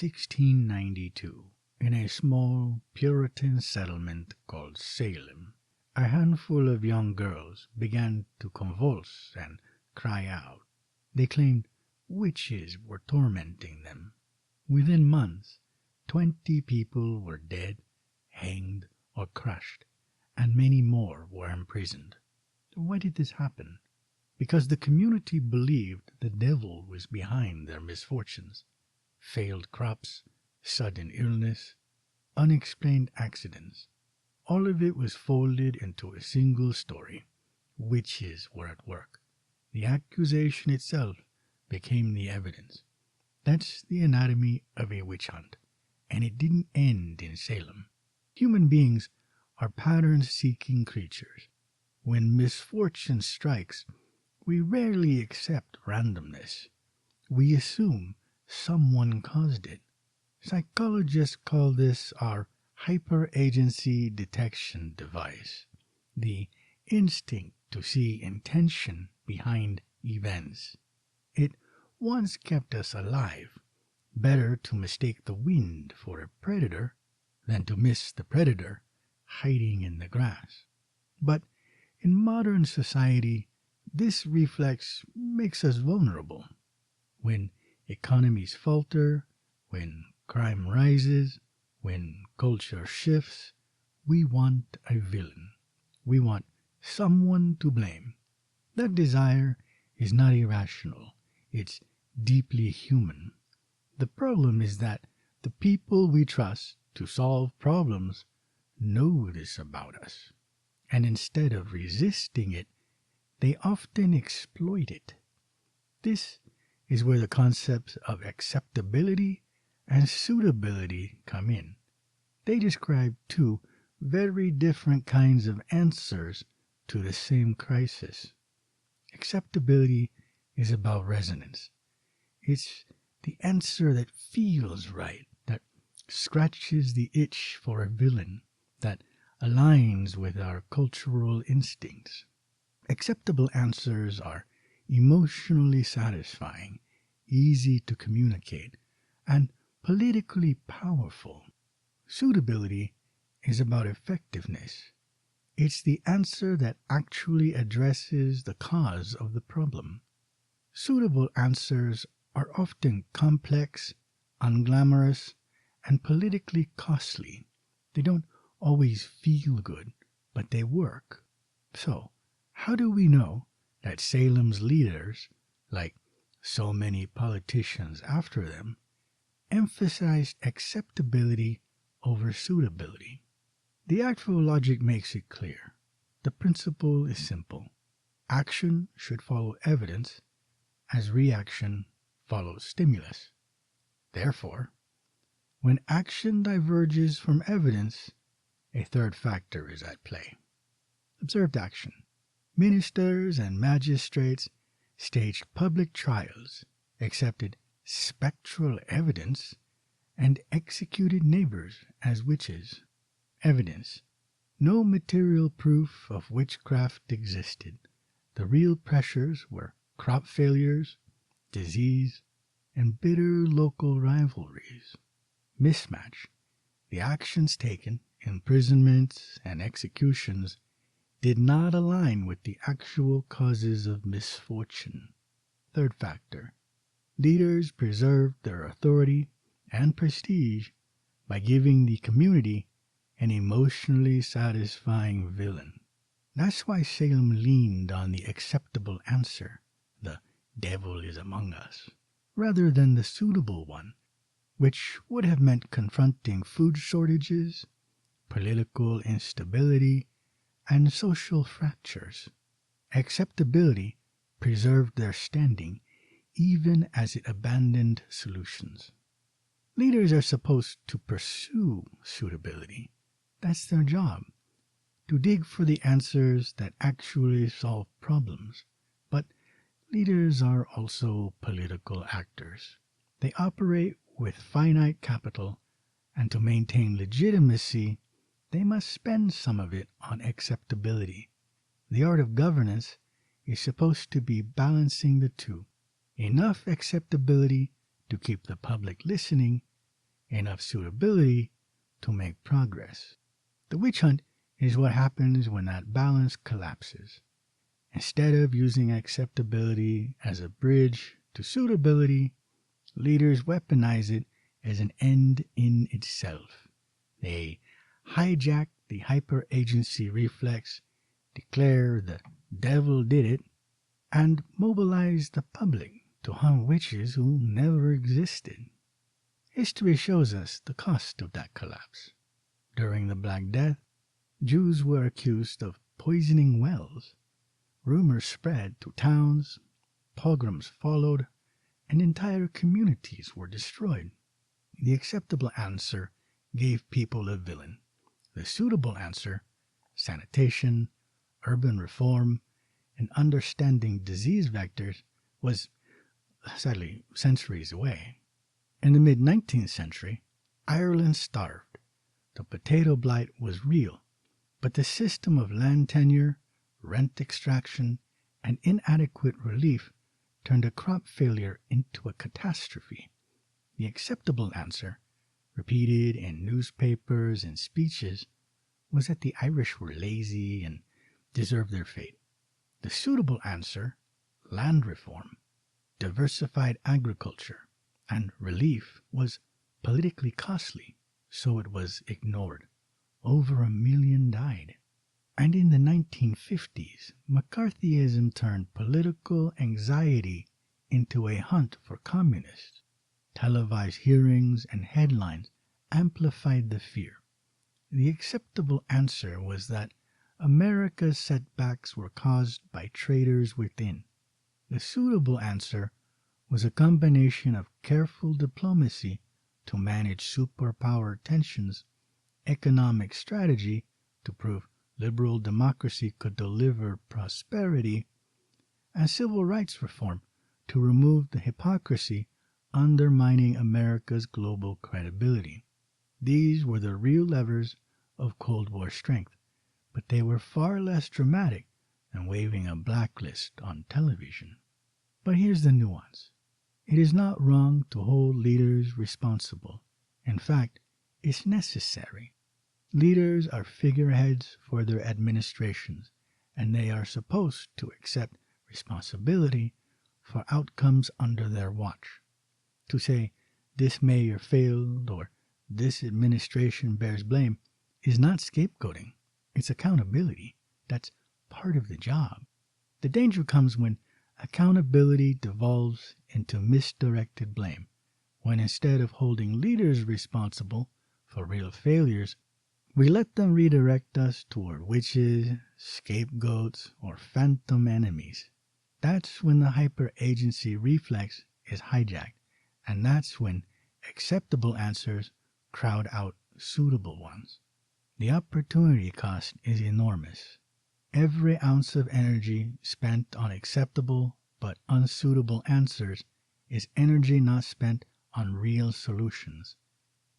1692, in a small Puritan settlement called Salem, a handful of young girls began to convulse and cry out. They claimed witches were tormenting them. Within months, 20 people were dead, hanged, or crushed, and many more were imprisoned. Why did this happen? Because the community believed the devil was behind their misfortunes. Failed crops, sudden illness, unexplained accidents. All of it was folded into a single story. Witches were at work. The accusation itself became the evidence. That's the anatomy of a witch hunt, and it didn't end in Salem. Human beings are pattern-seeking creatures. When misfortune strikes, we rarely accept randomness. We assume someone caused it. Psychologists call this our hyperagency detection device, the instinct to see intention behind events. It once kept us alive. Better to mistake the wind for a predator than to miss the predator hiding in the grass. But in modern society, this reflex makes us vulnerable. When economies falter, when crime rises, when culture shifts, we want a villain. We want someone to blame. That desire is not irrational. It's deeply human. The problem is that the people we trust to solve problems know this about us, and instead of resisting it, they often exploit it. This is where the concepts of acceptability and suitability come in. They describe two very different kinds of answers to the same crisis. Acceptability is about resonance. It's the answer that feels right, that scratches the itch for a villain, that aligns with our cultural instincts. Acceptable answers are emotionally satisfying, easy to communicate, and politically powerful. Suitability is about effectiveness. It's the answer that actually addresses the cause of the problem. Suitable answers are often complex, unglamorous, and politically costly. They don't always feel good, but they work. So, how do we know that Salem's leaders, like so many politicians after them, emphasized acceptability over suitability? The actual logic makes it clear. The principle is simple. Action should follow evidence as reaction follows stimulus. Therefore, when action diverges from evidence, a third factor is at play. Observed action. Ministers and magistrates staged public trials, accepted spectral evidence, and executed neighbors as witches. Evidence. No material proof of witchcraft existed. The real pressures were crop failures, disease, and bitter local rivalries. Mismatch. The actions taken, imprisonments and executions, did not align with the actual causes of misfortune. Third factor. Leaders preserved their authority and prestige by giving the community an emotionally satisfying villain. That's why Salem leaned on the acceptable answer, the devil is among us, rather than the suitable one, which would have meant confronting food shortages, political instability, and social fractures. Acceptability preserved their standing even as it abandoned solutions. Leaders are supposed to pursue suitability. That's their job, to dig for the answers that actually solve problems. But leaders are also political actors. They operate with finite capital, and to maintain legitimacy, they must spend some of it on acceptability. The art of governance is supposed to be balancing the two. Enough acceptability to keep the public listening, enough suitability to make progress. The witch hunt is what happens when that balance collapses. Instead of using acceptability as a bridge to suitability, leaders weaponize it as an end in itself. They hijack the hyper-agency reflex, declare the devil did it, and mobilize the public to hunt witches who never existed. History shows us the cost of that collapse. During the Black Death, Jews were accused of poisoning wells. Rumors spread to towns, pogroms followed, and entire communities were destroyed. The acceptable answer gave people a villain. The suitable answer, sanitation, urban reform, and understanding disease vectors, was, sadly, centuries away. In the mid-19th century, Ireland starved. The potato blight was real, but the system of land tenure, rent extraction, and inadequate relief turned a crop failure into a catastrophe. The acceptable answer, repeated in newspapers and speeches, was that the Irish were lazy and deserved their fate. The suitable answer, land reform, diversified agriculture, and relief, was politically costly, so it was ignored. Over 1 million died. And in the 1950s, McCarthyism turned political anxiety into a hunt for communists. Televised hearings and headlines amplified the fear. The acceptable answer was that America's setbacks were caused by traitors within. The suitable answer was a combination of careful diplomacy to manage superpower tensions, economic strategy to prove liberal democracy could deliver prosperity, and civil rights reform to remove the hypocrisy undermining America's global credibility. These were the real levers of Cold War strength, but they were far less dramatic than waving a blacklist on television. But here's the nuance. It is not wrong to hold leaders responsible. In fact, it's necessary. Leaders are figureheads for their administrations, and they are supposed to accept responsibility for outcomes under their watch. To say, this mayor failed or this administration bears blame is not scapegoating. It's accountability. That's part of the job. The danger comes when accountability devolves into misdirected blame, when instead of holding leaders responsible for real failures, we let them redirect us toward witches, scapegoats, or phantom enemies. That's when the hyper-agency reflex is hijacked, and that's when acceptable answers crowd out suitable ones. The opportunity cost is enormous. Every ounce of energy spent on acceptable but unsuitable answers is energy not spent on real solutions.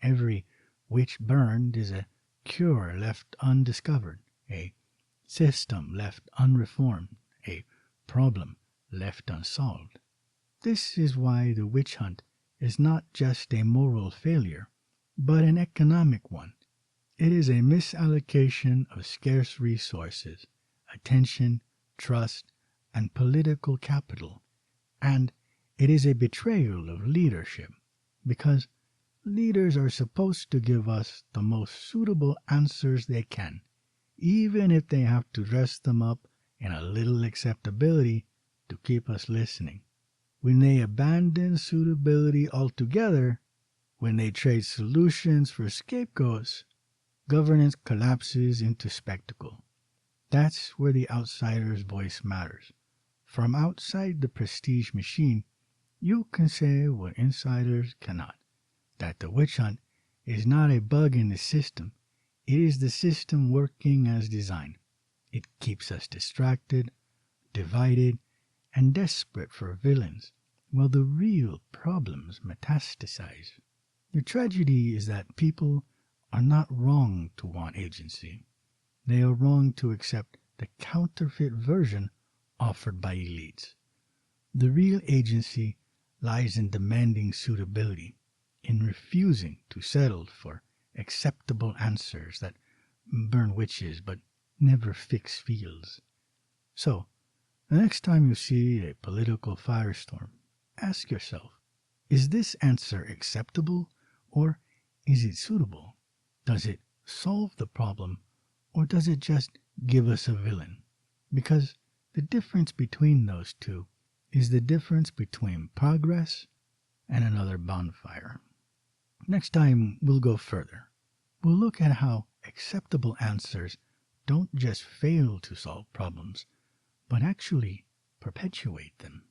Every witch burned is a cure left undiscovered, a system left unreformed, a problem left unsolved. This is why the witch hunt is not just a moral failure, but an economic one. It is a misallocation of scarce resources, attention, trust, and political capital, and it is a betrayal of leadership, because leaders are supposed to give us the most suitable answers they can, even if they have to dress them up in a little acceptability to keep us listening. When they abandon suitability altogether, when they trade solutions for scapegoats, governance collapses into spectacle. That's where the outsider's voice matters. From outside the prestige machine, you can say what insiders cannot, that the witch hunt is not a bug in the system. It is the system working as designed. It keeps us distracted, divided, and desperate for villains, while the real problems metastasize. The tragedy is that people are not wrong to want agency. They are wrong to accept the counterfeit version offered by elites. The real agency lies in demanding suitability, in refusing to settle for acceptable answers that burn witches but never fix fields. So, the next time you see a political firestorm, ask yourself, is this answer acceptable or is it suitable? Does it solve the problem or does it just give us a villain? Because the difference between those two is the difference between progress and another bonfire. Next time, we'll go further. We'll look at how acceptable answers don't just fail to solve problems, but actually perpetuate them.